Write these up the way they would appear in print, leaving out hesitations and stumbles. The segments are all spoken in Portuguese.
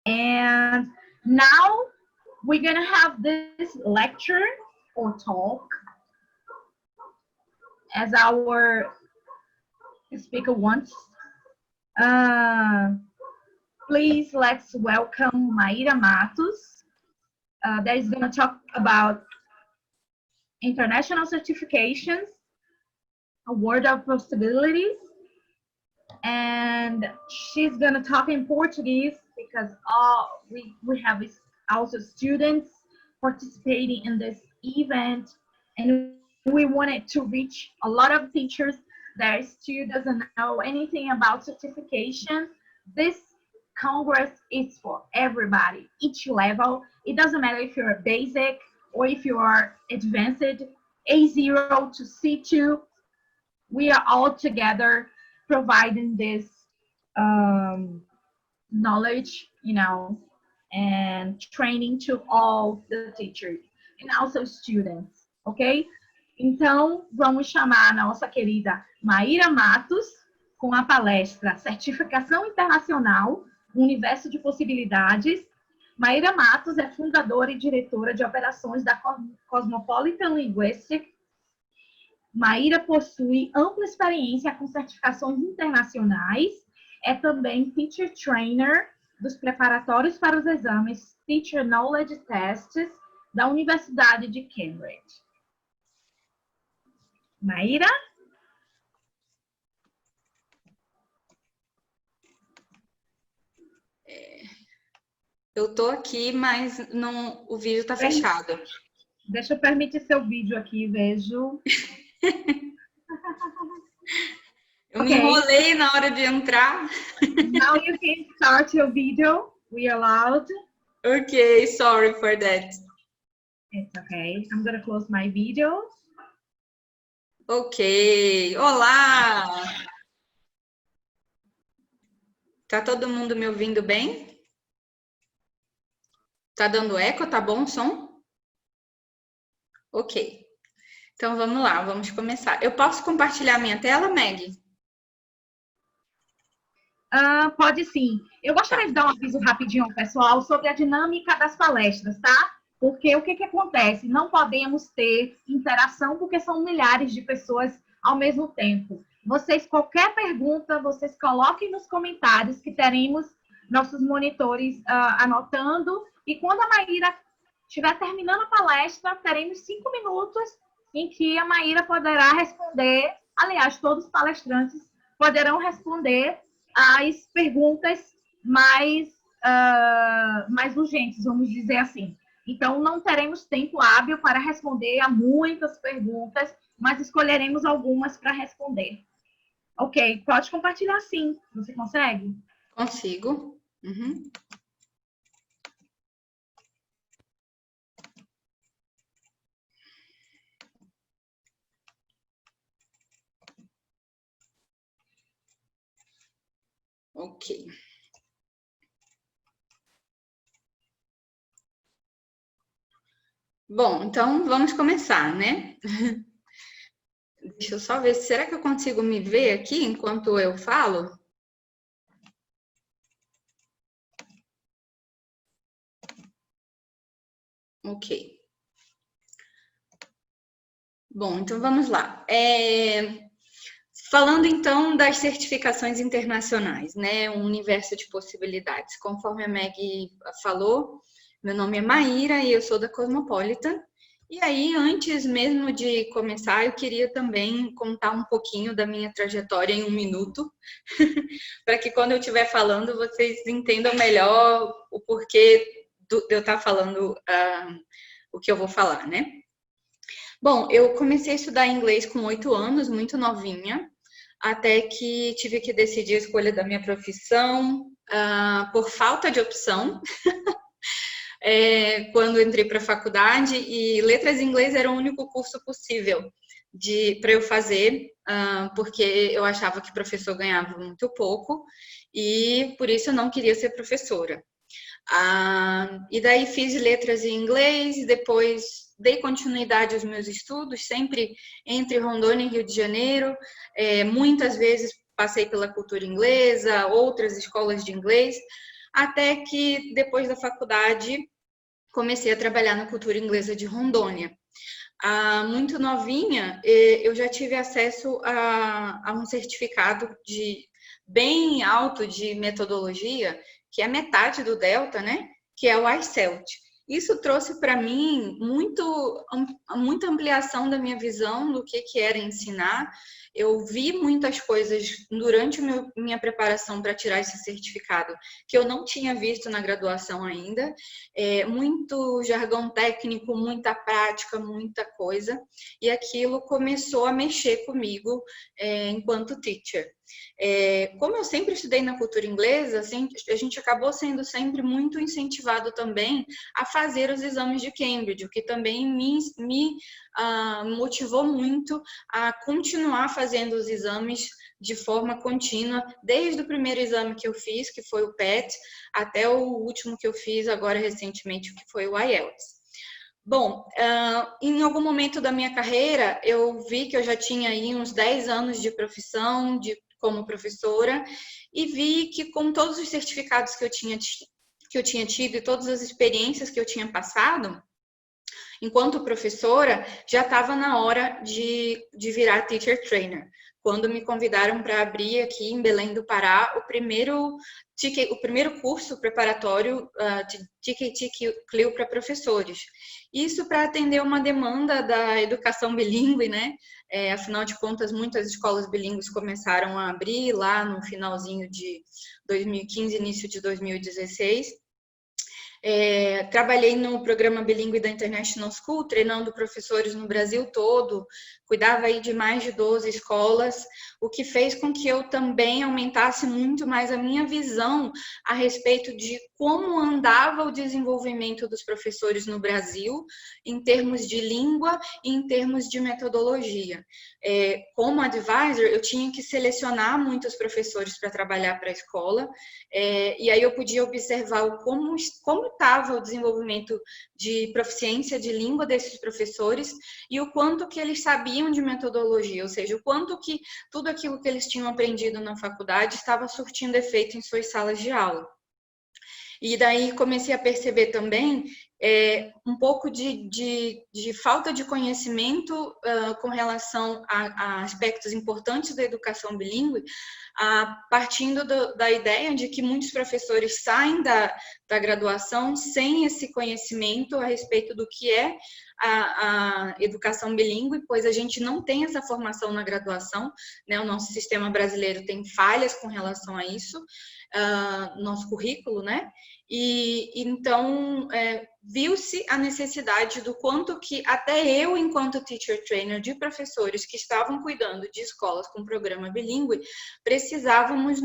And now we're going to have this lecture or talk as our speaker wants. Please, let's welcome Maíra Matos. That is going to talk about international certifications, a world of possibilities. And she's going to talk in Portuguese because we have also students participating in this event, and we wanted to reach a lot of teachers that still doesn't know anything about certification. This Congress is for everybody, each level. It doesn't matter if you're a basic or if you are advanced, A0 to C2. We are all together providing this knowledge, and training to all the teachers and also students, ok? Então, vamos chamar a nossa querida Maíra Matos com a palestra Certificação Internacional, Universo de Possibilidades. Maíra Matos é fundadora e diretora de operações da Cosmopolitan Linguistics. Maíra possui ampla experiência com certificações internacionais, é também Teacher Trainer dos preparatórios para os exames Teacher Knowledge Tests da Universidade de Cambridge. Maíra? Eu tô aqui, mas o vídeo está fechado. Deixa eu permitir seu vídeo aqui, vejo. Eu me enrolei na hora de entrar. Now you can start your video. We allowed. Okay, sorry for that. It's okay. I'm gonna close my video. Ok. Olá! Tá todo mundo me ouvindo bem? Tá dando eco? Tá bom o som? Ok. Então, vamos lá, vamos começar. Eu posso compartilhar minha tela, Meg? Pode sim. Eu gostaria de dar um aviso rapidinho ao pessoal sobre a dinâmica das palestras, tá? Porque o que acontece? Não podemos ter interação porque são milhares de pessoas ao mesmo tempo. Qualquer pergunta, vocês coloquem nos comentários que teremos nossos monitores anotando. E quando a Maíra estiver terminando a palestra, teremos 5 minutos em que a Maíra poderá responder, aliás, todos os palestrantes poderão responder as perguntas mais urgentes, vamos dizer assim. Então, não teremos tempo hábil para responder a muitas perguntas, mas escolheremos algumas para responder. Ok, pode compartilhar sim. Você consegue? Consigo. Uhum. Ok. Bom, então vamos começar, né? Deixa eu só ver, será que eu consigo me ver aqui enquanto eu falo? Ok. Bom, então vamos lá. Falando então das certificações internacionais, né? Um universo de possibilidades. Conforme a Meg falou, meu nome é Maíra e eu sou da Cosmopolitan. E aí, antes mesmo de começar, eu queria também contar um pouquinho da minha trajetória em 1 minuto, para que quando eu estiver falando, vocês entendam melhor o porquê de eu estar falando o que eu vou falar, né? Bom, eu comecei a estudar inglês com 8 anos, muito novinha, até que tive que decidir a escolha da minha profissão por falta de opção. Quando entrei para a faculdade, e letras em inglês era o único curso possível para eu fazer, porque eu achava que professor ganhava muito pouco e por isso eu não queria ser professora. E daí fiz letras em inglês, depois dei continuidade aos meus estudos, sempre entre Rondônia e Rio de Janeiro. Muitas vezes passei pela cultura inglesa, outras escolas de inglês, até que depois da faculdade comecei a trabalhar na Cultura Inglesa de Rondônia. Muito novinha, eu já tive acesso a um certificado bem alto de metodologia, que é metade do Delta, né? Que é o iCELT. Isso trouxe para mim muita ampliação da minha visão do que era ensinar. Eu vi muitas coisas durante minha preparação para tirar esse certificado que eu não tinha visto na graduação ainda. Muito jargão técnico, muita prática, muita coisa. E aquilo começou a mexer comigo enquanto teacher. Como eu sempre estudei na cultura inglesa, assim, a gente acabou sendo sempre muito incentivado também a fazer os exames de Cambridge, o que também me motivou muito a continuar fazendo os exames de forma contínua, desde o primeiro exame que eu fiz, que foi o PET, até o último que eu fiz agora recentemente, que foi o IELTS. Bom, em algum momento da minha carreira, eu vi que eu já tinha aí uns 10 anos de profissão, como professora, e vi que com todos os certificados que eu tinha tido e todas as experiências que eu tinha passado, enquanto professora, já estava na hora de virar teacher trainer. Quando me convidaram para abrir aqui em Belém do Pará o primeiro curso preparatório de TKT CLIL para professores. Isso para atender uma demanda da educação bilíngue, né? Afinal de contas, muitas escolas bilíngues começaram a abrir lá no finalzinho de 2015, início de 2016. Trabalhei no programa bilíngue da International School, treinando professores no Brasil todo, cuidava aí de mais de 12 escolas, o que fez com que eu também aumentasse muito mais a minha visão a respeito de como andava o desenvolvimento dos professores no Brasil, em termos de língua e em termos de metodologia. Como advisor, eu tinha que selecionar muitos professores para trabalhar para a escola, e aí eu podia observar como estava o desenvolvimento de proficiência de língua desses professores e o quanto que eles sabiam de metodologia, ou seja, o quanto que tudo aquilo que eles tinham aprendido na faculdade estava surtindo efeito em suas salas de aula. E daí comecei a perceber também um pouco de falta de conhecimento com relação a aspectos importantes da educação bilíngue, partindo da ideia de que muitos professores saem da graduação sem esse conhecimento a respeito do que é a educação bilíngue, pois a gente não tem essa formação na graduação, né? O nosso sistema brasileiro tem falhas com relação a isso, nosso currículo, né? E então viu-se a necessidade do quanto que até eu, enquanto teacher trainer de professores que estavam cuidando de escolas com programa bilíngue, precisávamos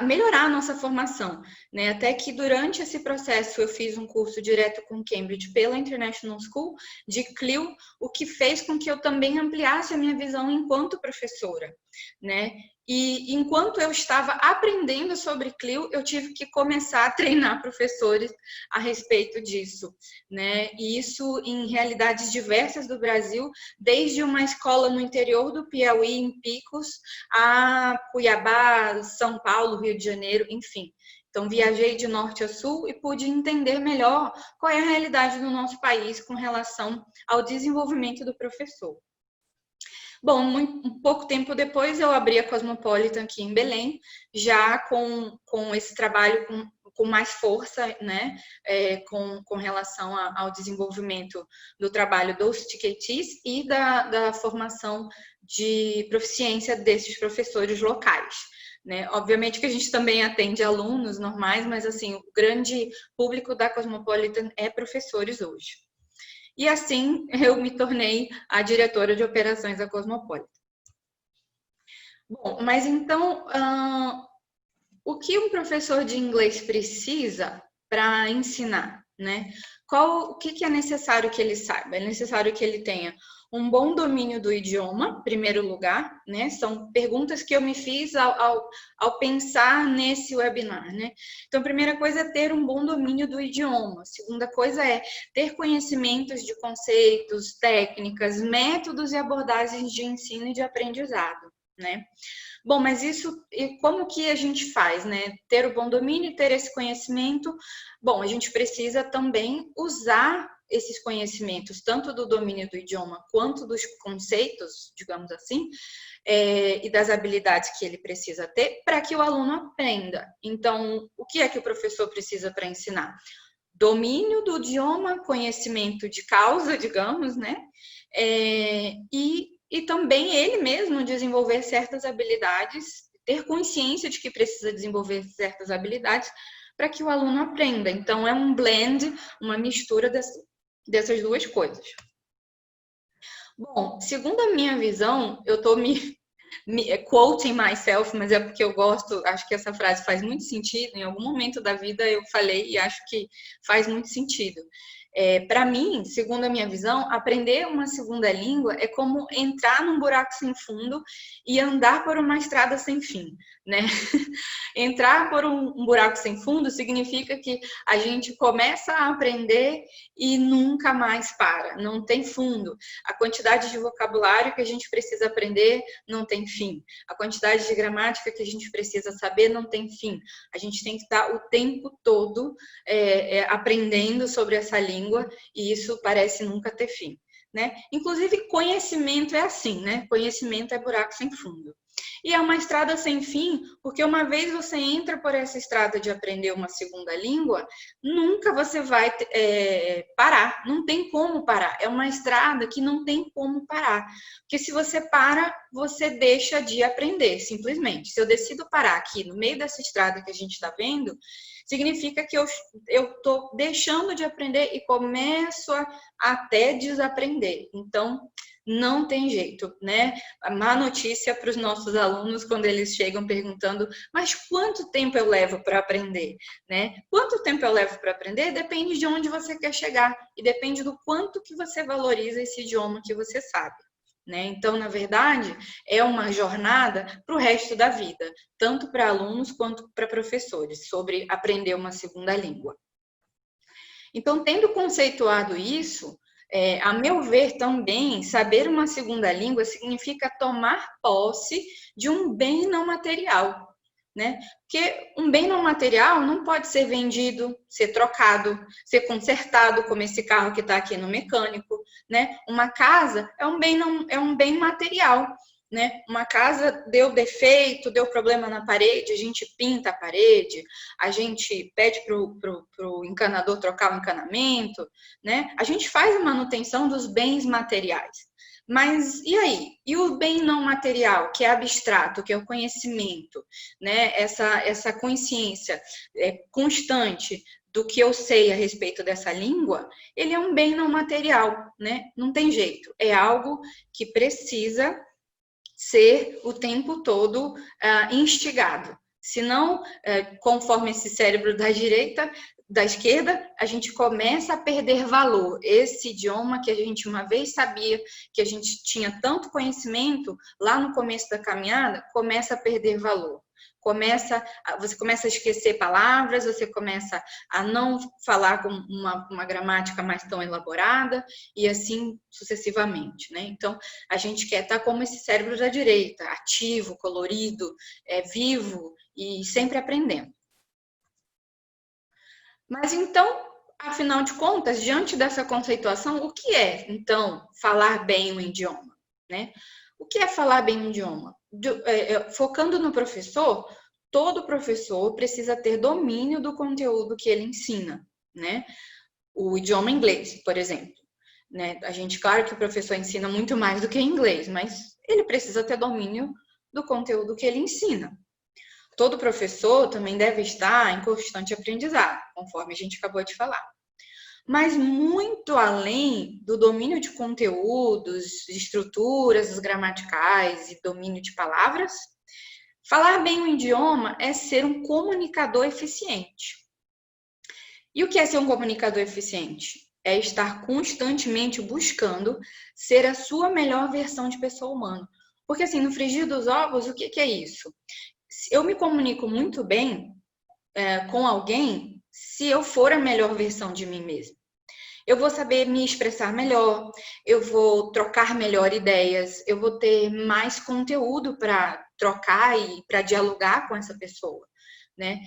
melhorar a nossa formação, né? Até que durante esse processo eu fiz um curso direto com Cambridge pela International School de CLIL, o que fez com que eu também ampliasse a minha visão enquanto professora, né? E enquanto eu estava aprendendo sobre CLIL, eu tive que começar a treinar professores a respeito disso, né? E isso em realidades diversas do Brasil, desde uma escola no interior do Piauí, em Picos, a Cuiabá, São Paulo, Rio de Janeiro, enfim. Então, viajei de norte a sul e pude entender melhor qual é a realidade do nosso país com relação ao desenvolvimento do professor. Bom, um pouco tempo depois eu abri a Cosmopolitan aqui em Belém, já com esse trabalho com mais força, né, com relação ao desenvolvimento do trabalho dos TKTs e da formação de proficiência desses professores locais. Né? Obviamente que a gente também atende alunos normais, mas assim, o grande público da Cosmopolitan é professores hoje. E assim eu me tornei a diretora de operações da Cosmopolitan. Bom, mas então, o que um professor de inglês precisa para ensinar, né? O que é necessário que ele saiba? É necessário que ele tenha um bom domínio do idioma, em primeiro lugar, né? São perguntas que eu me fiz ao pensar nesse webinar, né? Então, a primeira coisa é ter um bom domínio do idioma. A segunda coisa é ter conhecimentos de conceitos, técnicas, métodos e abordagens de ensino e de aprendizado. né? Bom, mas isso, e como que a gente faz, né? Ter o bom domínio, ter esse conhecimento. Bom, a gente precisa também usar esses conhecimentos, tanto do domínio do idioma quanto dos conceitos, digamos assim, e das habilidades que ele precisa ter para que o aluno aprenda. Então, o que é que o professor precisa para ensinar? Domínio do idioma, conhecimento de causa, digamos, né? E também ele mesmo desenvolver certas habilidades, ter consciência de que precisa desenvolver certas habilidades para que o aluno aprenda. Então, é um blend, uma mistura dessas duas coisas. Bom, segundo a minha visão, eu estou me quoting myself, mas é porque eu gosto, acho que essa frase faz muito sentido. Em algum momento da vida eu falei e acho que faz muito sentido. Para mim, segundo a minha visão, aprender uma segunda língua é como entrar num buraco sem fundo e andar por uma estrada sem fim, né? Entrar por um buraco sem fundo significa que a gente começa a aprender e nunca mais para, não tem fundo. A quantidade de vocabulário que a gente precisa aprender não tem fim. A quantidade de gramática que a gente precisa saber não tem fim. A gente tem que estar o tempo todo aprendendo sobre essa língua e isso parece nunca ter fim, né? Inclusive, conhecimento é assim, né? Conhecimento é buraco sem fundo. E é uma estrada sem fim, porque uma vez você entra por essa estrada de aprender uma segunda língua, nunca você vai parar, não tem como parar. É uma estrada que não tem como parar. Porque se você para, você deixa de aprender, simplesmente. Se eu decido parar aqui no meio dessa estrada que a gente está vendo, significa que eu estou deixando de aprender e começo a até desaprender. Então, não tem jeito, né? A má notícia para os nossos alunos quando eles chegam perguntando, mas quanto tempo eu levo para aprender, né? Quanto tempo eu levo para aprender depende de onde você quer chegar e depende do quanto que você valoriza esse idioma que você sabe, né? Então, na verdade, é uma jornada para o resto da vida, tanto para alunos quanto para professores, sobre aprender uma segunda língua. Então, tendo conceituado isso, a meu ver também, saber uma segunda língua significa tomar posse de um bem não material, né? Porque um bem não material não pode ser vendido, ser trocado, ser consertado, como esse carro que está aqui no mecânico, né? Uma casa é um bem material, né? Uma casa deu defeito, deu problema na parede, a gente pinta a parede, a gente pede pro encanador trocar o encanamento, né? A gente faz a manutenção dos bens materiais. Mas e aí? E o bem não material, que é abstrato, que é o conhecimento, né? Essa consciência constante do que eu sei a respeito dessa língua, ele é um bem não material, né? Não tem jeito. É algo que precisa ser o tempo todo instigado. Senão, conforme esse cérebro da esquerda, a gente começa a perder valor. Esse idioma que a gente uma vez sabia, que a gente tinha tanto conhecimento, lá no começo da caminhada, começa a perder valor. Você começa a esquecer palavras, você começa a não falar com uma gramática mais tão elaborada e assim sucessivamente, né? Então, a gente quer estar como esse cérebro da direita, ativo, colorido, vivo e sempre aprendendo. Mas então, afinal de contas, diante dessa conceituação, o que é, então, falar bem um idioma, né? O que é falar bem um idioma? Focando no professor, todo professor precisa ter domínio do conteúdo que ele ensina, né? O idioma inglês, por exemplo, né? A gente, claro que o professor ensina muito mais do que inglês, mas ele precisa ter domínio do conteúdo que ele ensina. Todo professor também deve estar em constante aprendizado, conforme a gente acabou de falar. Mas muito além do domínio de conteúdos, de estruturas gramaticais e domínio de palavras, falar bem o idioma é ser um comunicador eficiente. E o que é ser um comunicador eficiente? É estar constantemente buscando ser a sua melhor versão de pessoa humana. Porque assim, no frigir dos ovos, o que é isso? Eu me comunico muito bem com alguém se eu for a melhor versão de mim mesma. eu vou saber me expressar melhor, eu vou trocar melhor ideias, eu vou ter mais conteúdo para trocar e para dialogar com essa pessoa, né?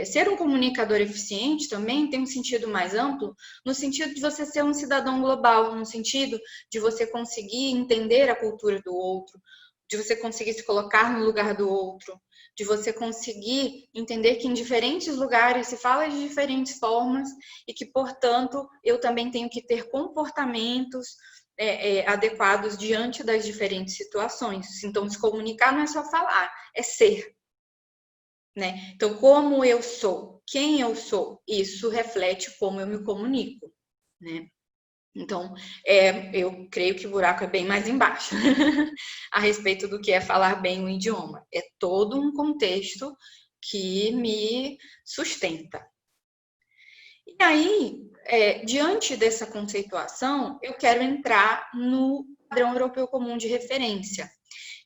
Ser um comunicador eficiente também tem um sentido mais amplo, no sentido de você ser um cidadão global, no sentido de você conseguir entender a cultura do outro, de você conseguir se colocar no lugar do outro, de você conseguir entender que em diferentes lugares se fala de diferentes formas e que, portanto, eu também tenho que ter comportamentos adequados diante das diferentes situações. Então, se comunicar não é só falar, é ser, né? Então, como eu sou, quem eu sou, isso reflete como eu me comunico, né? Então, eu creio que o buraco é bem mais embaixo a respeito do que é falar bem o idioma. É todo um contexto que me sustenta. E aí, diante dessa conceituação, eu quero entrar no padrão europeu comum de referência.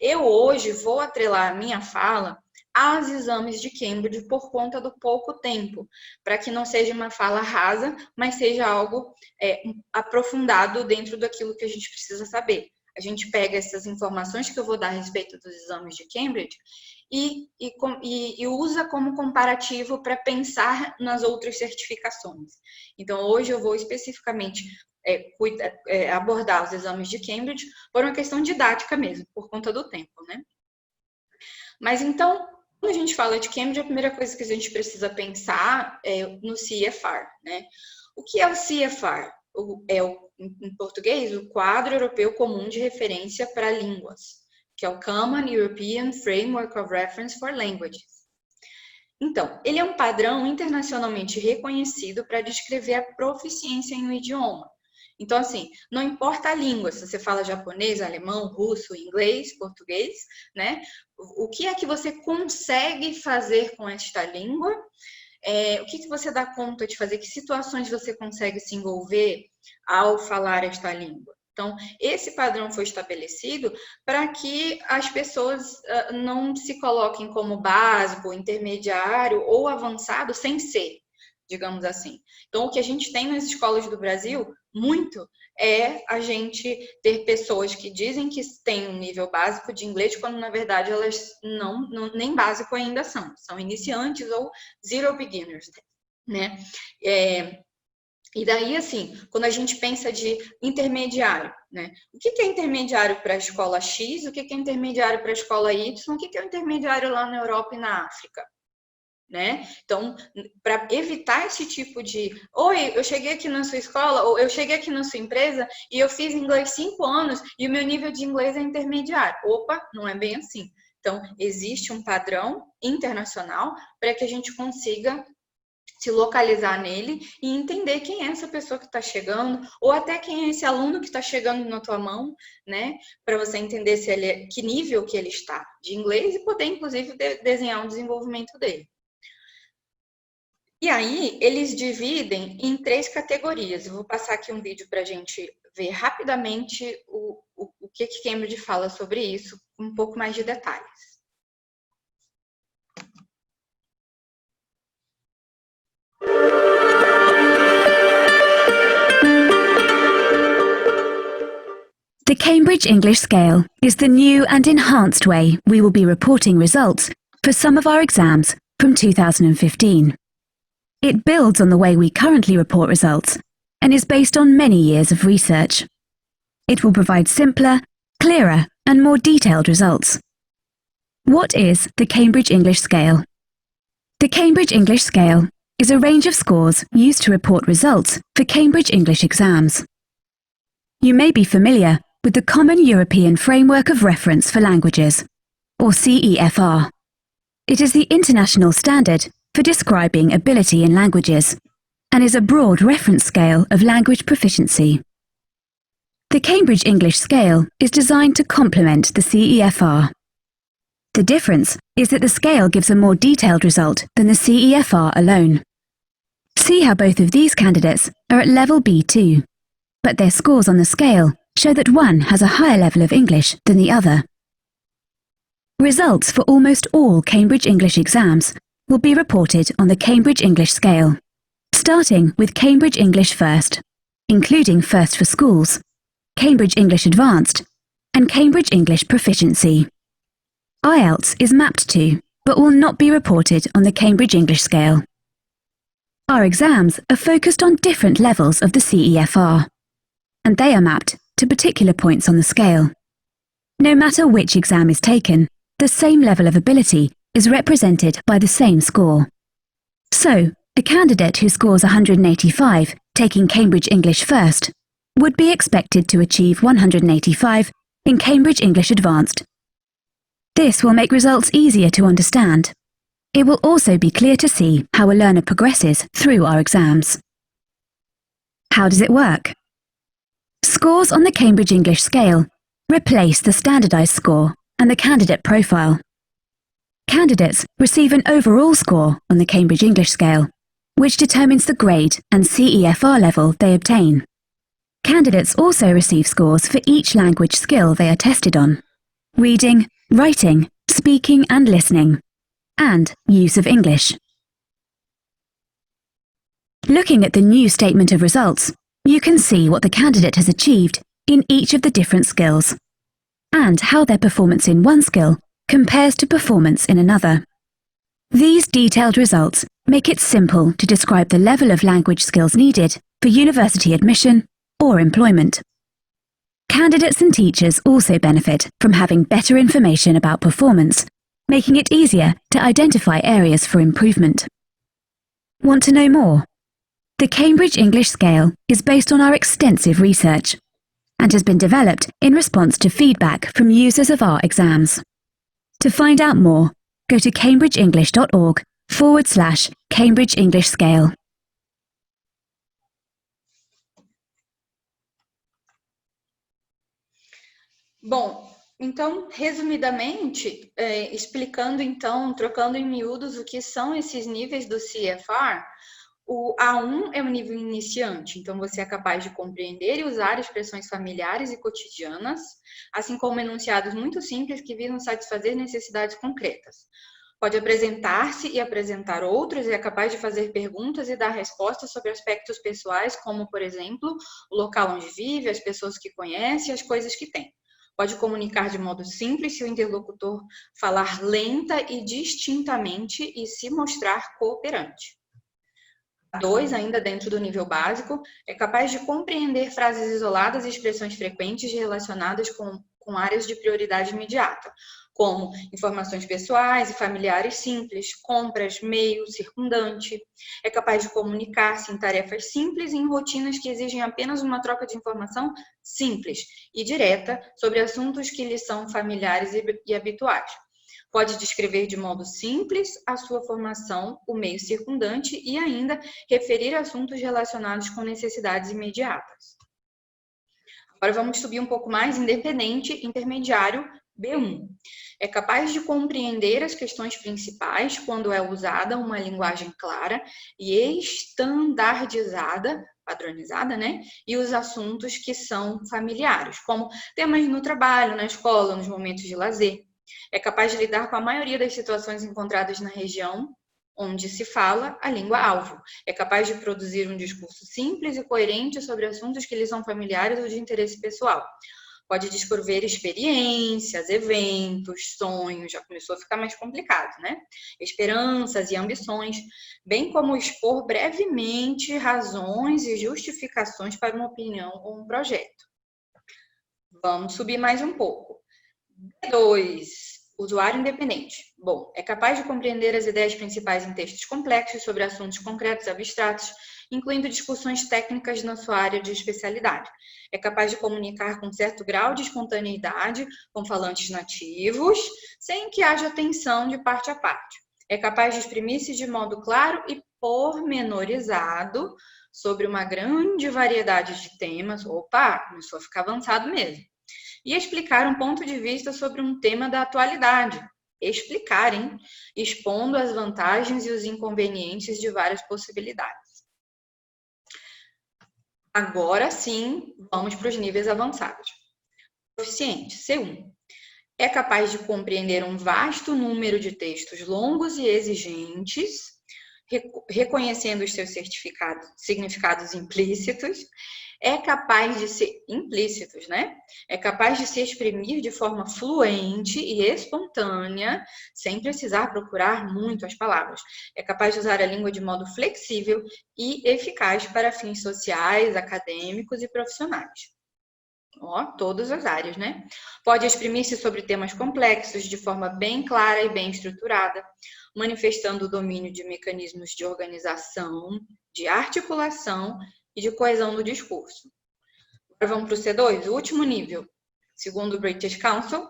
Eu hoje vou atrelar a minha fala aos exames de Cambridge por conta do pouco tempo, para que não seja uma fala rasa, mas seja algo aprofundado dentro daquilo que a gente precisa saber. A gente pega essas informações que eu vou dar a respeito dos exames de Cambridge e usa como comparativo para pensar nas outras certificações. Então, hoje eu vou especificamente abordar os exames de Cambridge por uma questão didática mesmo, por conta do tempo, né? Mas então, quando a gente fala de Cambridge, a primeira coisa que a gente precisa pensar é no CFR, né? O que é o CFR? Em português, o Quadro Europeu Comum de Referência para Línguas, que é o Common European Framework of Reference for Languages. Então, ele é um padrão internacionalmente reconhecido para descrever a proficiência em um idioma. Então, assim, não importa a língua, se você fala japonês, alemão, russo, inglês, português, né? O que é que você consegue fazer com esta língua? O que você dá conta de fazer? Que situações você consegue se envolver ao falar esta língua? Então, esse padrão foi estabelecido para que as pessoas não se coloquem como básico, intermediário ou avançado sem ser, digamos assim. Então, o que a gente tem nas escolas do Brasil, muito, é a gente ter pessoas que dizem que têm um nível básico de inglês, quando na verdade elas nem básico ainda são iniciantes ou zero beginners, né? E daí, assim, quando a gente pensa de intermediário, né? O que é intermediário para a escola X? O que é intermediário para a escola Y? O que é intermediário lá na Europa e na África? Né? Então, para evitar esse tipo de oi, eu cheguei aqui na sua escola, ou eu cheguei aqui na sua empresa e eu fiz inglês 5 anos e o meu nível de inglês é intermediário. Opa, não é bem assim. Então, existe um padrão internacional para que a gente consiga se localizar nele e entender quem é essa pessoa que está chegando, ou até quem é esse aluno que está chegando na tua mão, né? Para você entender que nível que ele está de inglês e poder, inclusive, desenhar um desenvolvimento dele. E aí, eles dividem em 3 categorias. Eu vou passar aqui um vídeo para a gente ver rapidamente o que Cambridge fala sobre isso, com um pouco mais de detalhes. The Cambridge English Scale is the new and enhanced way we will be reporting results for some of our exams from 2015. It builds on the way we currently report results and is based on many years of research. It will provide simpler, clearer and more detailed results. What is the Cambridge English Scale? The Cambridge English Scale is a range of scores used to report results for Cambridge English exams. You may be familiar with the Common European Framework of Reference for Languages, or CEFR. It is the international standard for describing ability in languages, and is a broad reference scale of language proficiency. The Cambridge English Scale is designed to complement the CEFR. The difference is that the scale gives a more detailed result than the CEFR alone. See how both of these candidates are at level B2, but their scores on the scale show that one has a higher level of English than the other. Results for almost all Cambridge English exams will be reported on the Cambridge English Scale, starting with Cambridge English First. including First for Schools, Cambridge English Advanced, and Cambridge English Proficiency. IELTS is mapped to, but will not be reported on the Cambridge English scale. Our exams are focused on different levels of the CEFR, and they are mapped to particular points on the scale. No matter which exam is taken, the same level of ability is represented by the same score. So, a candidate who scores 185, taking Cambridge English First, would be expected to achieve 185 in Cambridge English Advanced. This will make results easier to understand. It will also be clear to see how a learner progresses through our exams. How does it work? Scores on the Cambridge English scale replace the standardised score and the candidate profile. Candidates receive an overall score on the Cambridge English scale, which determines the grade and CEFR level they obtain. Candidates also receive scores for each language skill they are tested on: reading, writing, speaking and listening, and use of English. Looking at the new statement of results, you can see what the candidate has achieved in each of the different skills, and how their performance in one skill compares to performance in another. These detailed results make it simple to describe the level of language skills needed for university admission or employment. Candidates and teachers also benefit from having better information about performance, making it easier to identify areas for improvement. Want to know more? The Cambridge English Scale is based on our extensive research and has been developed in response to feedback from users of our exams. To find out more, go to cambridgeenglish.org/Cambridge English Scale. Bom, então, resumidamente, explicando então, trocando em miúdos o que são esses níveis do CEFR, o A1 é o nível iniciante, então você é capaz de compreender e usar expressões familiares e cotidianas, assim como enunciados muito simples que visam satisfazer necessidades concretas. Pode apresentar-se e apresentar outros e é capaz de fazer perguntas e dar respostas sobre aspectos pessoais, como, por exemplo, o local onde vive, as pessoas que conhece e as coisas que tem. Pode comunicar de modo simples se o interlocutor falar lenta e distintamente e se mostrar cooperante. A2, ainda dentro do nível básico, é capaz de compreender frases isoladas e expressões frequentes relacionadas com áreas de prioridade imediata, como informações pessoais e familiares simples, compras, meio, circundante. É capaz de comunicar-se em tarefas simples e em rotinas que exigem apenas uma troca de informação simples e direta sobre assuntos que lhes são familiares e habituais. Pode descrever de modo simples a sua formação, o meio circundante e ainda referir assuntos relacionados com necessidades imediatas. Agora vamos subir um pouco mais, independente, intermediário, B1. É capaz de compreender as questões principais quando é usada uma linguagem clara e estandardizada, padronizada, né? E os assuntos que são familiares, como temas no trabalho, na escola, nos momentos de lazer. É capaz de lidar com a maioria das situações encontradas na região onde se fala a língua-alvo. É capaz de produzir um discurso simples e coerente sobre assuntos que lhe são familiares ou de interesse pessoal. Pode descrever experiências, eventos, sonhos, já começou a ficar mais complicado, né? Esperanças e ambições, bem como expor brevemente razões e justificações para uma opinião ou um projeto. Vamos subir mais um pouco. B2, usuário independente. Bom, é capaz de compreender as ideias principais em textos complexos sobre assuntos concretos e abstratos, incluindo discussões técnicas na sua área de especialidade. É capaz de comunicar com certo grau de espontaneidade com falantes nativos, sem que haja tensão de parte a parte. É capaz de exprimir-se de modo claro e pormenorizado sobre uma grande variedade de temas. Opa, começou a ficar avançado mesmo. E explicar um ponto de vista sobre um tema da atualidade. Explicar, hein? Expondo as vantagens e os inconvenientes de várias possibilidades. Agora sim, vamos para os níveis avançados. Proficiente, C1. É capaz de compreender um vasto número de textos longos e exigentes, reconhecendo os seus significados implícitos. é capaz de se, implícitos, né? É capaz de se exprimir de forma fluente e espontânea, sem precisar procurar muito as palavras. É capaz de usar a língua de modo flexível e eficaz para fins sociais, acadêmicos e profissionais. Ó, todas as áreas, né? Pode exprimir-se sobre temas complexos de forma bem clara e bem estruturada, manifestando o domínio de mecanismos de organização, de articulação e de coesão do discurso. Agora vamos para o C2, o último nível. Segundo o British Council,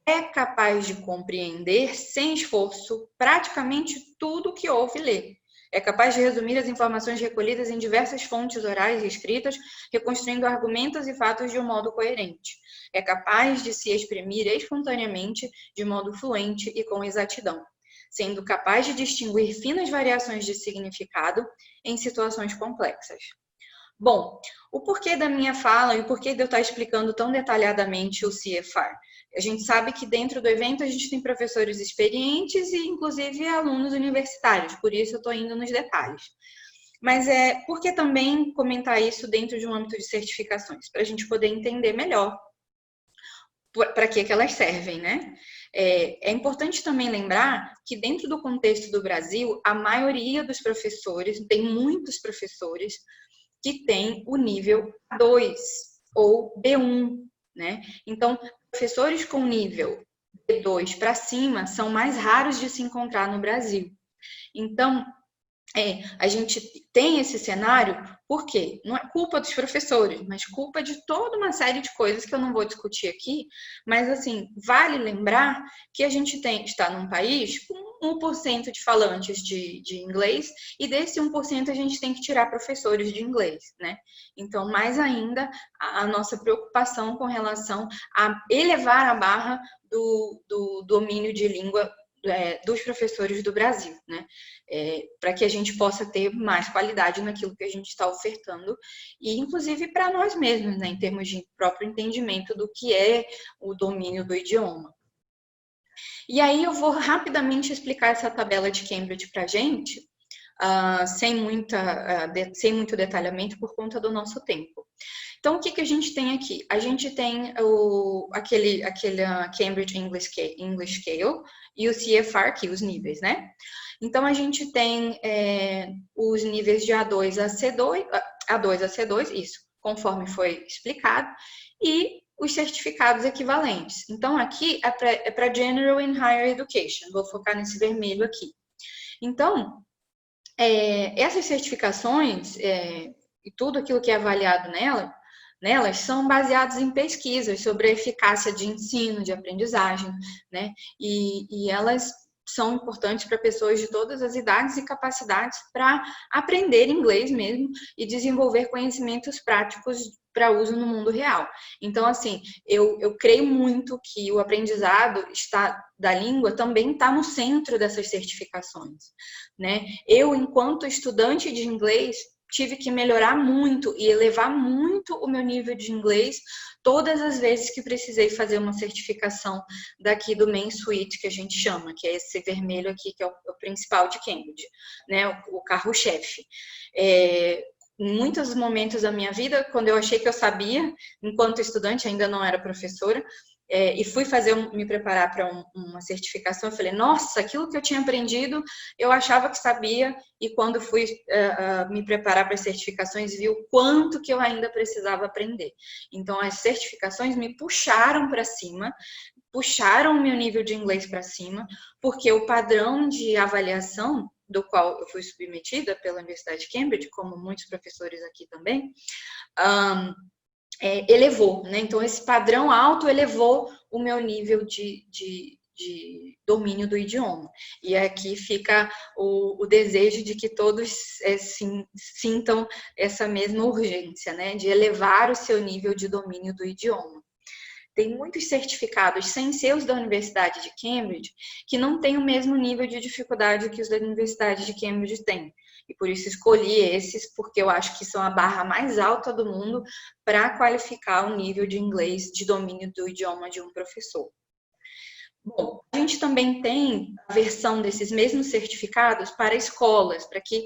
é capaz de compreender sem esforço praticamente tudo o que ouve e lê. É capaz de resumir as informações recolhidas em diversas fontes orais e escritas, reconstruindo argumentos e fatos de um modo coerente. É capaz de se exprimir espontaneamente, de modo fluente e com exatidão, sendo capaz de distinguir finas variações de significado em situações complexas. Bom, o porquê da minha fala e o porquê de eu estar explicando tão detalhadamente o CFR? A gente sabe que dentro do evento a gente tem professores experientes e inclusive alunos universitários, por isso eu estou indo nos detalhes. Mas por que também comentar isso dentro de um âmbito de certificações? Para a gente poder entender melhor para que elas servem, né? É importante também lembrar que dentro do contexto do Brasil, a maioria dos professores, tem muitos professores que tem o nível A2 ou B1, né? Então, professores com nível B2 para cima são mais raros de se encontrar no Brasil. Então, a gente tem esse cenário porque não é culpa dos professores, mas culpa de toda uma série de coisas que eu não vou discutir aqui, mas assim, vale lembrar que a gente está num país com 1% de falantes de inglês, e desse 1% a gente tem que tirar professores de inglês, né? Então, mais ainda, a nossa preocupação com relação a elevar a barra do domínio de língua dos professores do Brasil, né? Para que a gente possa ter mais qualidade naquilo que a gente está ofertando e, inclusive, para nós mesmos, né? Em termos de próprio entendimento do que é o domínio do idioma. E aí eu vou rapidamente explicar essa tabela de Cambridge para a gente, sem muito detalhamento por conta do nosso tempo. Então, o que a gente tem aqui? A gente tem aquele Cambridge English Scale e o CFR aqui, os níveis, né? Então, a gente tem os níveis de A2 a C2, isso, conforme foi explicado, e os certificados equivalentes. Então, aqui é para General and Higher Education, vou focar nesse vermelho aqui. Então, essas certificações e tudo aquilo que é avaliado nelas são baseados em pesquisas sobre a eficácia de ensino, de aprendizagem, né? E elas são importantes para pessoas de todas as idades e capacidades para aprender inglês mesmo e desenvolver conhecimentos práticos para uso no mundo real. Então, assim, eu creio muito que o aprendizado da língua também está no centro dessas certificações, né? Eu, enquanto estudante de inglês, tive que melhorar muito e elevar muito o meu nível de inglês todas as vezes que precisei fazer uma certificação daqui do Main Suite, que a gente chama, que é esse vermelho aqui, que é o principal de Cambridge, né? O carro-chefe. Em muitos momentos da minha vida, quando eu achei que eu sabia, enquanto estudante, ainda não era professora, e fui me preparar para uma certificação, eu falei, nossa, aquilo que eu tinha aprendido, eu achava que sabia, e quando fui me preparar para as certificações, vi o quanto que eu ainda precisava aprender. Então, as certificações me puxaram para cima, puxaram o meu nível de inglês para cima, porque o padrão de avaliação do qual eu fui submetida pela Universidade de Cambridge, como muitos professores aqui também, elevou, né? Então, esse padrão alto elevou o meu nível de domínio do idioma. E aqui fica o desejo de que todos sintam essa mesma urgência, né? De elevar o seu nível de domínio do idioma. Tem muitos certificados sem ser os da Universidade de Cambridge que não têm o mesmo nível de dificuldade que os da Universidade de Cambridge têm. E por isso escolhi esses, porque eu acho que são a barra mais alta do mundo para qualificar o nível de inglês de domínio do idioma de um professor. Bom, a gente também tem a versão desses mesmos certificados para escolas, para que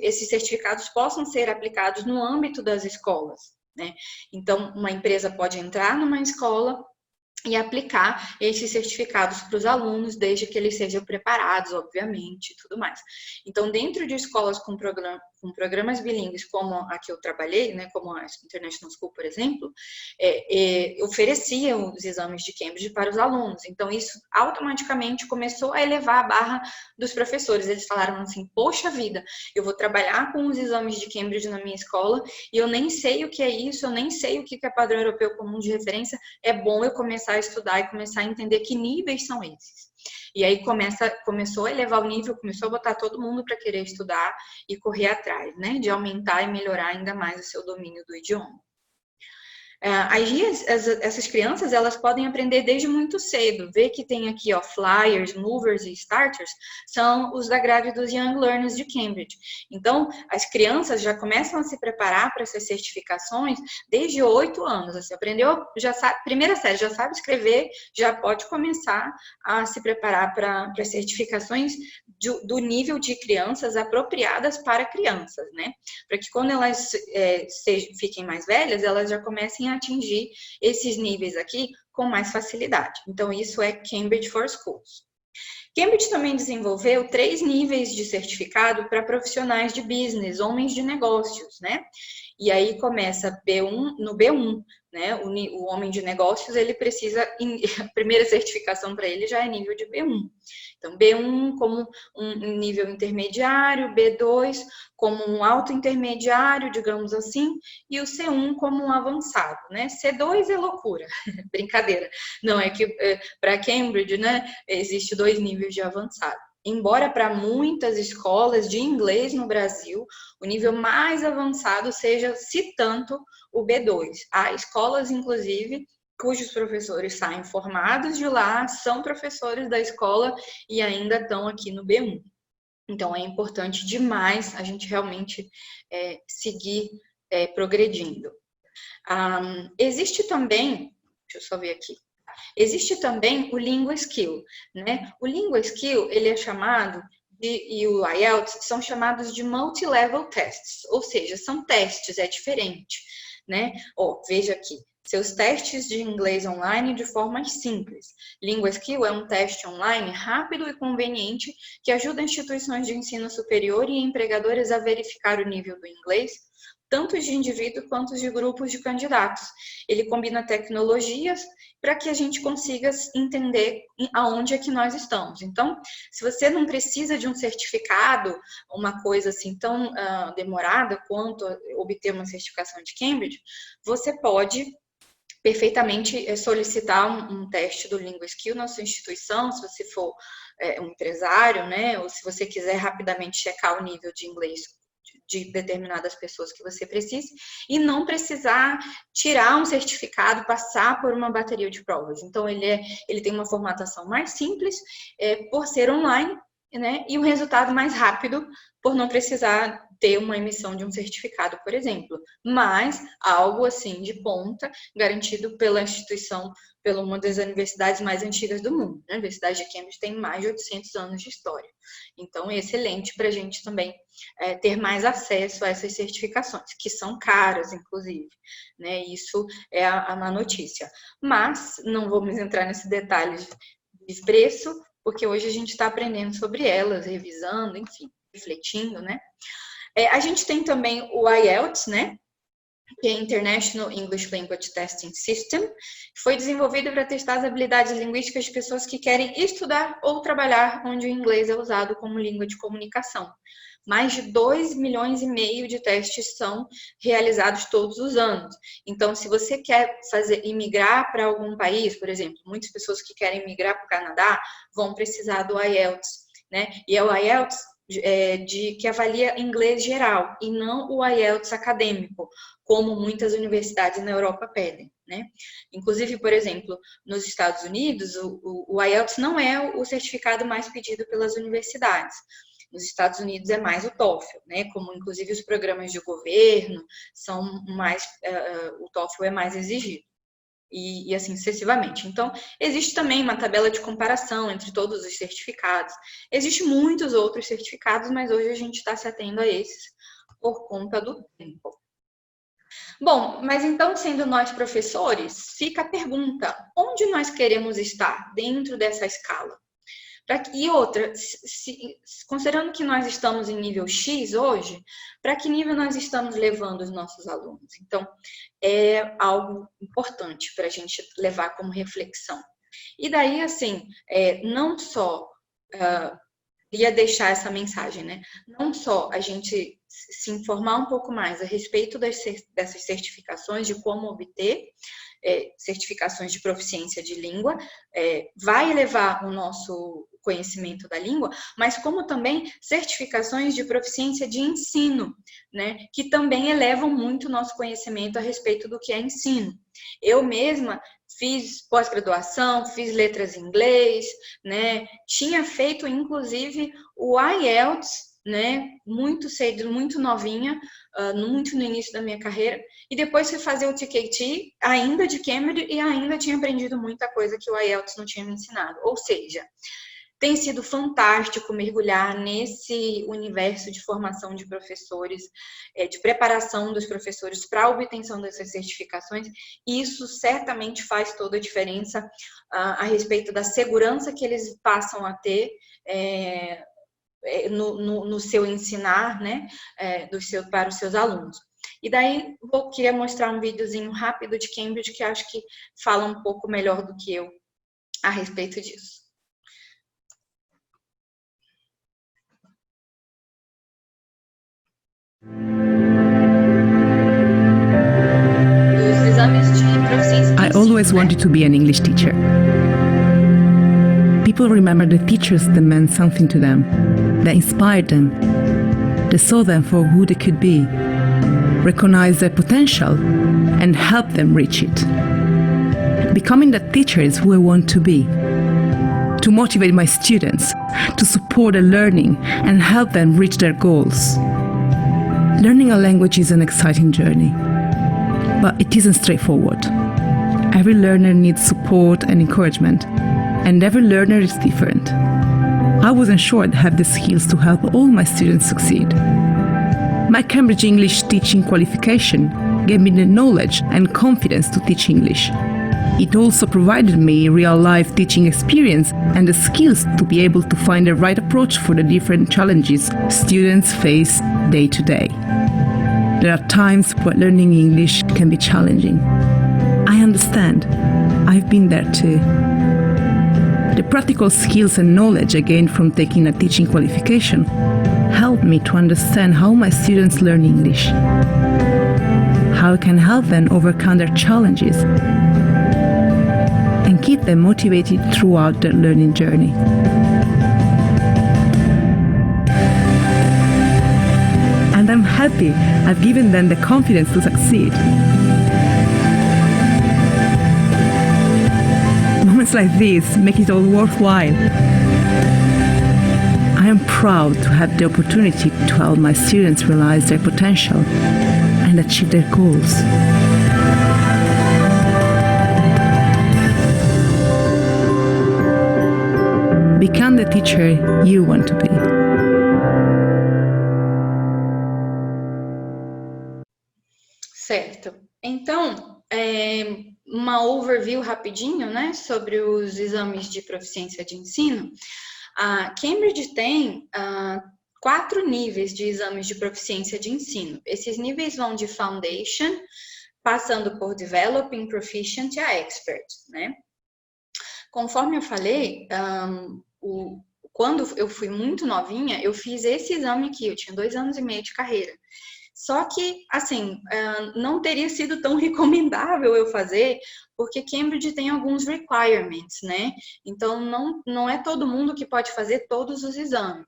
esses certificados possam ser aplicados no âmbito das escolas, né? Então, uma empresa pode entrar numa escola e aplicar esses certificados para os alunos, desde que eles sejam preparados, obviamente, e tudo mais. Então, dentro de escolas com programas bilíngues, como a que eu trabalhei, né, como a International School, por exemplo, oferecia os exames de Cambridge para os alunos. Então, isso automaticamente começou a elevar a barra dos professores. Eles falaram assim, poxa vida, eu vou trabalhar com os exames de Cambridge na minha escola e eu nem sei o que é isso, eu nem sei o que é padrão europeu comum de referência, é bom eu começar a estudar e começar a entender que níveis são esses. E aí começou a elevar o nível, começou a botar todo mundo para querer estudar e correr atrás, né? De aumentar e melhorar ainda mais o seu domínio do idioma. Aí essas crianças, elas podem aprender desde muito cedo. Vê que tem aqui, ó, flyers, movers e starters, são os da grade dos Young Learners de Cambridge. Então, as crianças já começam a se preparar para essas certificações desde 8 anos. Assim, aprendeu, já sabe, primeira série, já sabe escrever, já pode começar a se preparar para as certificações do nível de crianças apropriadas para crianças, né? Para que quando elas fiquem mais velhas, elas já comecem a atingir esses níveis aqui com mais facilidade. Então, isso é Cambridge for Schools. Cambridge também desenvolveu 3 níveis de certificado para profissionais de business, homens de negócios, né? E aí começa no B1, né? O homem de negócios, ele precisa, a primeira certificação para ele já é nível de B1. Então, B1 como um nível intermediário, B2 como um alto intermediário, digamos assim, e o C1 como um avançado, né? C2 é loucura, brincadeira. Não, é que para Cambridge, né, existe 2 níveis de avançado. Embora para muitas escolas de inglês no Brasil, o nível mais avançado seja, se tanto, o B2. Há escolas, inclusive, cujos professores saem formados de lá, são professores da escola e ainda estão aqui no B1. Então, é importante demais a gente realmente seguir progredindo. Existe também, deixa eu só ver aqui, existe também o LinguaSkill, né? O LinguaSkill, ele é chamado e o IELTS são chamados de multi-level tests, ou seja, são testes, é diferente, né? Veja aqui, seus testes de inglês online de forma simples. LinguaSkill é um teste online rápido e conveniente que ajuda instituições de ensino superior e empregadores a verificar o nível do inglês, tanto de indivíduo quanto de grupos de candidatos. Ele combina tecnologias para que a gente consiga entender aonde é que nós estamos. Então, se você não precisa de um certificado, uma coisa assim tão demorada quanto obter uma certificação de Cambridge, você pode perfeitamente solicitar um teste do LinguaSkill na sua instituição, se você for um empresário, né, ou se você quiser rapidamente checar o nível de inglês de determinadas pessoas que você precise, e não precisar tirar um certificado, passar por uma bateria de provas. Então, ele tem uma formatação mais simples, por ser online, né, e um resultado mais rápido, por não precisar ter uma emissão de um certificado, por exemplo. Mas algo assim de ponta, garantido pela instituição, pela uma das universidades mais antigas do mundo. A Universidade de Cambridge tem mais de 800 anos de história. Então, é excelente para a gente também ter mais acesso a essas certificações, que são caras, inclusive, né? Isso é a má notícia. Mas, não vamos entrar nesse detalhe de preço, porque hoje a gente está aprendendo sobre elas, revisando, enfim, refletindo, né? A gente tem também o IELTS, né? Que é International English Language Testing System, que foi desenvolvido para testar as habilidades linguísticas de pessoas que querem estudar ou trabalhar onde o inglês é usado como língua de comunicação. Mais de 2,5 milhões de testes são realizados todos os anos. Então, se você quer imigrar para algum país, por exemplo, muitas pessoas que querem migrar para o Canadá vão precisar do IELTS, né? E é o IELTS que avalia inglês geral e não o IELTS acadêmico, como muitas universidades na Europa pedem, né? Inclusive, por exemplo, nos Estados Unidos, o IELTS não é o certificado mais pedido pelas universidades. Nos Estados Unidos é mais o TOEFL, né? Como inclusive os programas de governo são mais, o TOEFL é mais exigido. e assim sucessivamente. Então, existe também uma tabela de comparação entre todos os certificados. Existem muitos outros certificados, mas hoje a gente está se atendo a esses por conta do tempo. Bom, mas então, sendo nós professores, fica a pergunta: onde nós queremos estar dentro dessa escala? E outra, considerando que nós estamos em nível X hoje, para que nível nós estamos levando os nossos alunos? Então, é algo importante para a gente levar como reflexão. E daí, assim, não só queria deixar essa mensagem, né? Não só a gente se informar um pouco mais a respeito dessas certificações, de como obter certificações de proficiência de língua, vai elevar o nosso conhecimento da língua, mas como também certificações de proficiência de ensino, né? Que também elevam muito o nosso conhecimento a respeito do que é ensino. Eu mesma fiz pós-graduação, fiz letras em inglês, né? Tinha feito, inclusive, o IELTS, né? Muito cedo, muito novinha, muito no início da minha carreira. E depois fui fazer o TKT, ainda de Cambridge, e ainda tinha aprendido muita coisa que o IELTS não tinha me ensinado. Ou seja, tem sido fantástico mergulhar nesse universo de formação de professores, de preparação dos professores para a obtenção dessas certificações, e isso certamente faz toda a diferença a respeito da segurança que eles passam a ter no seu ensinar, né, para os seus alunos. E daí, queria mostrar um videozinho rápido de Cambridge, que acho que fala um pouco melhor do que eu a respeito disso. I always wanted to be an English teacher. People remember the teachers that meant something to them, that inspired them, that saw them for who they could be, recognized their potential, and helped them reach it. Becoming that teacher is who I want to be. To motivate my students, to support their learning and help them reach their goals. Learning a language is an exciting journey, but it isn't straightforward. Every learner needs support and encouragement, and every learner is different. I wasn't sure I'd have the skills to help all my students succeed. My Cambridge English teaching qualification gave me the knowledge and confidence to teach English. It also provided me real-life teaching experience and the skills to be able to find the right approach for the different challenges students face day to day. There are times when learning English can be challenging. I understand. I've been there too. The practical skills and knowledge I gained from taking a teaching qualification helped me to understand how my students learn English, how I can help them overcome their challenges, and keep them motivated throughout their learning journey. And I'm happy I've given them the confidence to succeed. Moments like this make it all worthwhile. I am proud to have the opportunity to help my students realize their potential and achieve their goals. Become the teacher you want to be. Certo. Então, uma overview rapidinho, né, sobre os exames de proficiência de ensino. A Cambridge tem 4 níveis de exames de proficiência de ensino. Esses níveis vão de Foundation, passando por Developing, Proficient e a Expert, né? Conforme eu falei, quando eu fui muito novinha, eu fiz esse exame aqui, eu tinha 2 anos e meio de carreira. Só que, assim, não teria sido tão recomendável eu fazer, porque Cambridge tem alguns requirements, né? Então, não é todo mundo que pode fazer todos os exames.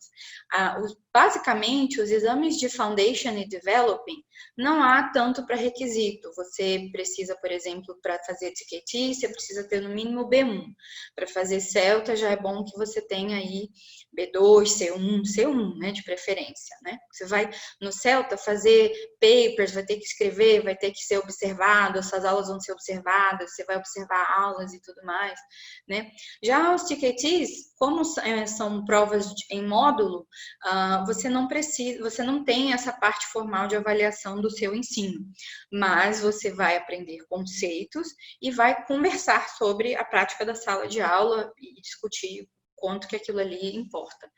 Basicamente, os exames de Foundation e Developing, não há tanto para requisito. Você precisa, por exemplo, para fazer TKT, você precisa ter no mínimo B1. Para fazer CELTA, já é bom que você tenha aí B2, C1, né, de preferência, né? Você vai no CELTA fazer papers, vai ter que escrever, vai ter que ser observado, essas aulas vão ser observadas, você vai observar aulas e tudo mais, né? Já os TKTs, como são provas em módulo, você não tem essa parte formal de avaliação do seu ensino, mas você vai aprender conceitos e vai conversar sobre a prática da sala de aula e discutir quanto que aquilo ali importa.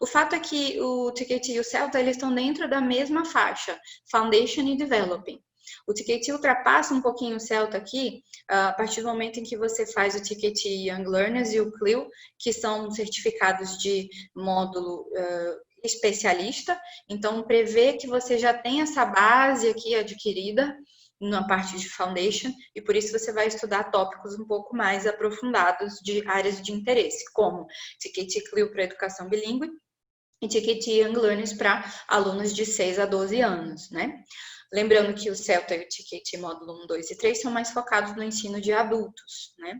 O fato é que o TKT e o CELTA, eles estão dentro da mesma faixa, Foundation e Developing. O TKT ultrapassa um pouquinho o CELTA aqui, a partir do momento em que você faz o TKT Young Learners e o CLIL, que são certificados de módulo especialista, então prevê que você já tem essa base aqui adquirida na parte de Foundation, e por isso você vai estudar tópicos um pouco mais aprofundados de áreas de interesse, como TKT CLIL para educação bilíngue e TKT Young Learners para alunos de 6 a 12 anos, né? Lembrando que o CELTA e o TKT módulo 1, 2 e 3 são mais focados no ensino de adultos, né?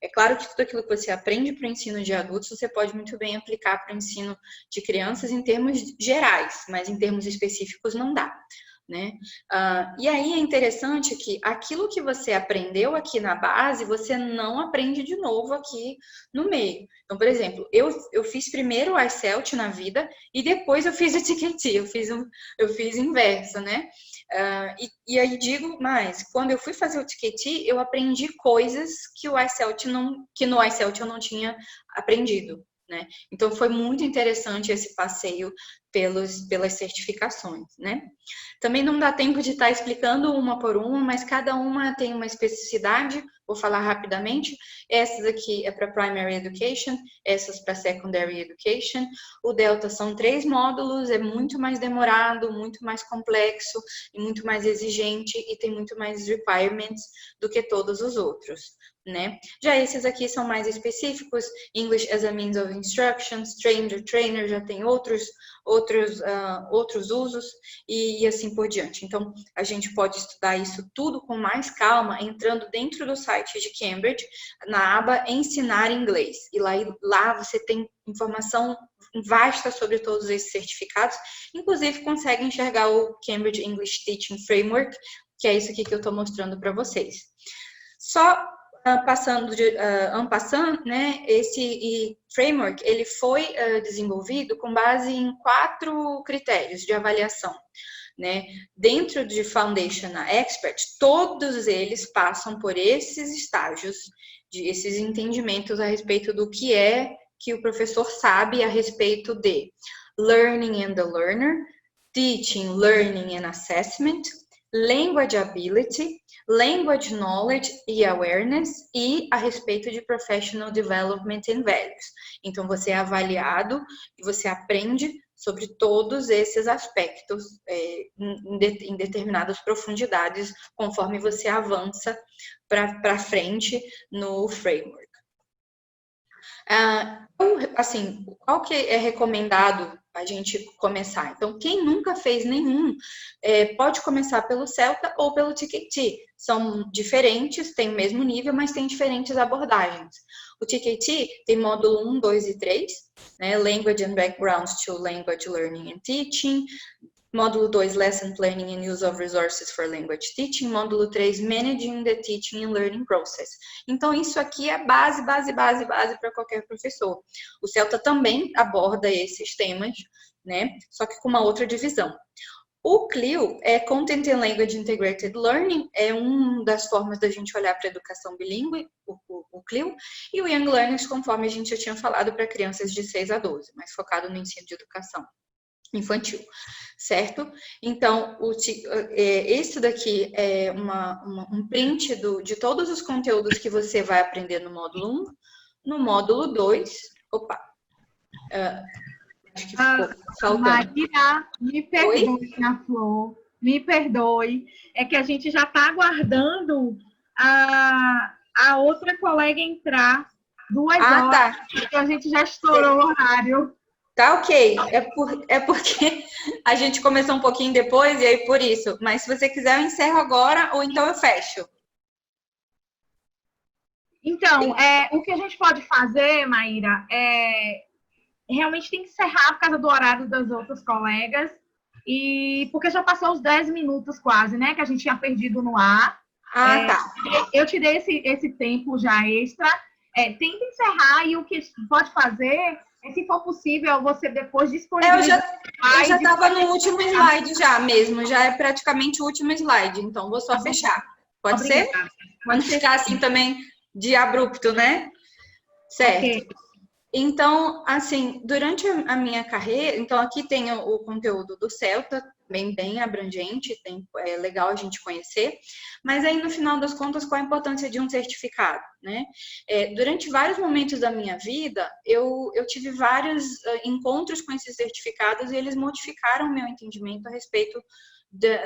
É claro que tudo aquilo que você aprende para o ensino de adultos, você pode muito bem aplicar para o ensino de crianças em termos gerais, mas em termos específicos não dá, né? E aí é interessante que aquilo que você aprendeu aqui na base, você não aprende de novo aqui no meio. Então, por exemplo, eu fiz primeiro o iCELT na vida e depois eu fiz o TKT, eu fiz inverso, né? E aí digo mais, quando eu fui fazer o TKT, eu aprendi coisas que no iCELT eu não tinha aprendido, né? Então foi muito interessante esse passeio pelas certificações, né? Também não dá tempo de estar explicando uma por uma, mas cada uma tem uma especificidade. Vou falar rapidamente. Essas aqui é para Primary Education, essas para Secondary Education. O Delta são 3 módulos, é muito mais demorado, muito mais complexo e muito mais exigente e tem muito mais requirements do que todos os outros, né? Já esses aqui são mais específicos, English as a Means of Instruction, Trainer, já tem outros usos e assim por diante. Então, a gente pode estudar isso tudo com mais calma, entrando dentro do site de Cambridge, na aba Ensinar Inglês. E lá você tem informação vasta sobre todos esses certificados, inclusive consegue enxergar o Cambridge English Teaching Framework, que é isso aqui que eu estou mostrando para vocês. Só passando en passant, né, esse framework ele foi desenvolvido com base em 4 critérios de avaliação, né? Dentro de Foundation a Expert, todos eles passam por esses estágios, esses entendimentos a respeito do que o professor sabe a respeito de Learning and the Learner, Teaching, Learning and Assessment, Language Ability, Language Knowledge e Awareness e a respeito de Professional Development and Values. Então, você é avaliado e você aprende sobre todos esses aspectos em determinadas profundidades conforme você avança para frente no framework. Assim, qual que é recomendado a gente começar? Então, quem nunca fez nenhum, pode começar pelo CELTA ou pelo TKT. São diferentes, tem o mesmo nível, mas tem diferentes abordagens. O TKT tem módulo 1, 2 e 3, né? Language and Backgrounds to Language Learning and Teaching. Módulo 2, Lesson Planning and Use of Resources for Language Teaching. Módulo 3, Managing the Teaching and Learning Process. Então, isso aqui é base para qualquer professor. O CELTA também aborda esses temas, né? Só que com uma outra divisão. O CLIL é Content and Language Integrated Learning, é uma das formas da gente olhar para a educação bilíngue, o CLIL, e o Young Learners, conforme a gente já tinha falado, para crianças de 6 a 12, mais focado no ensino de educação infantil, certo? Então, esse daqui é um print de todos os conteúdos que você vai aprender no módulo 1. No módulo 2, acho que ficou faltando. Maíra, me perdoe, minha flor, me perdoe, é que a gente já está aguardando a outra colega entrar 2 horas, tá. Porque a gente já estourou o horário. Tá ok, é porque a gente começou um pouquinho depois e aí por isso. Mas se você quiser, eu encerro agora ou então eu fecho. Então, o que a gente pode fazer, Maíra, realmente tem que encerrar por causa do horário das outras colegas, porque já passou os 10 minutos quase, né, que a gente tinha perdido no ar. Ah, tá. Eu te dei esse tempo já extra. Tenta encerrar e o que pode fazer é, se for possível, você depois disponibilizar. Eu já estava no último slide já mesmo, já é praticamente o último slide, então vou só fechar. Pode Obrigada. ser? Pode ficar assim também de abrupto, né? Certo. Okay. Então, assim, durante a minha carreira, então aqui tem o conteúdo do Celta, bem abrangente, é legal a gente conhecer, mas aí no final das contas, qual a importância de um certificado, né? Durante vários momentos da minha vida, eu tive vários encontros com esses certificados e eles modificaram o meu entendimento a respeito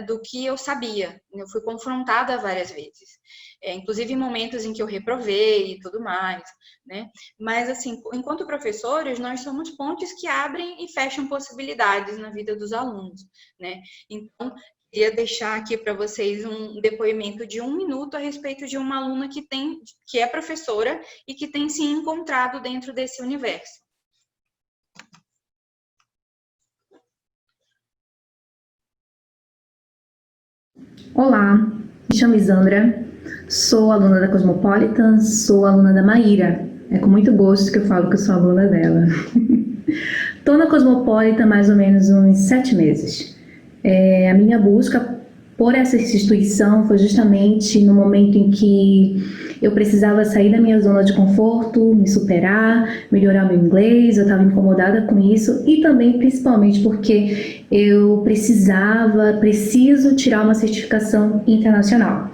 do que eu sabia. Eu fui confrontada várias vezes, inclusive em momentos em que eu reprovei e tudo mais, né? Mas, assim, enquanto professores, nós somos pontes que abrem e fecham possibilidades na vida dos alunos, né? Então, queria deixar aqui para vocês um depoimento de 1 minuto a respeito de uma aluna que é professora e que tem se encontrado dentro desse universo. Olá, me chamo Isandra, sou aluna da Cosmopolitan, sou aluna da Maíra. É com muito gosto que eu falo que eu sou aluna dela. Estou na Cosmopolitan há mais ou menos uns 7 meses. A minha busca por essa instituição foi justamente no momento em que eu precisava sair da minha zona de conforto, me superar, melhorar meu inglês, eu estava incomodada com isso e também, principalmente, porque eu preciso tirar uma certificação internacional.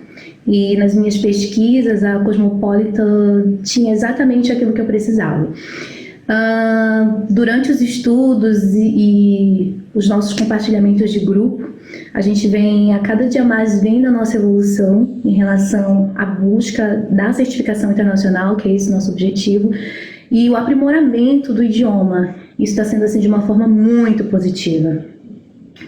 E nas minhas pesquisas, a Cosmopolitan tinha exatamente aquilo que eu precisava. Durante os estudos e os nossos compartilhamentos de grupo, a gente vem a cada dia mais vendo a nossa evolução em relação à busca da certificação internacional, que é esse nosso objetivo, e o aprimoramento do idioma. Isso está sendo assim de uma forma muito positiva.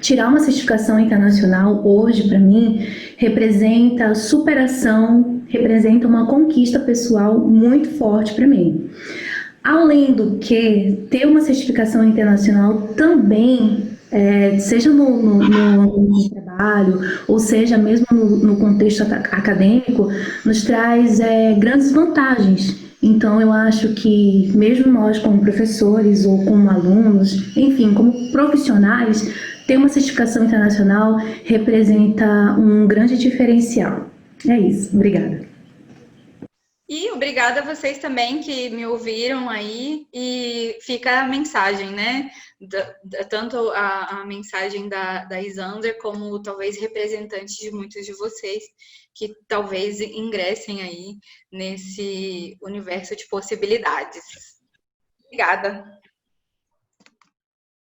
Tirar uma certificação internacional hoje, para mim, representa superação, representa uma conquista pessoal muito forte para mim. Além do que, ter uma certificação internacional também, seja no trabalho, ou seja mesmo no contexto acadêmico, nos traz grandes vantagens. Então, eu acho que mesmo nós como professores ou como alunos, enfim, como profissionais, ter uma certificação internacional representa um grande diferencial. É isso, obrigada. E obrigada a vocês também que me ouviram aí, e fica a mensagem, né? Tanto a mensagem da Isandra, como talvez representantes de muitos de vocês que talvez ingressem aí nesse universo de possibilidades. Obrigada.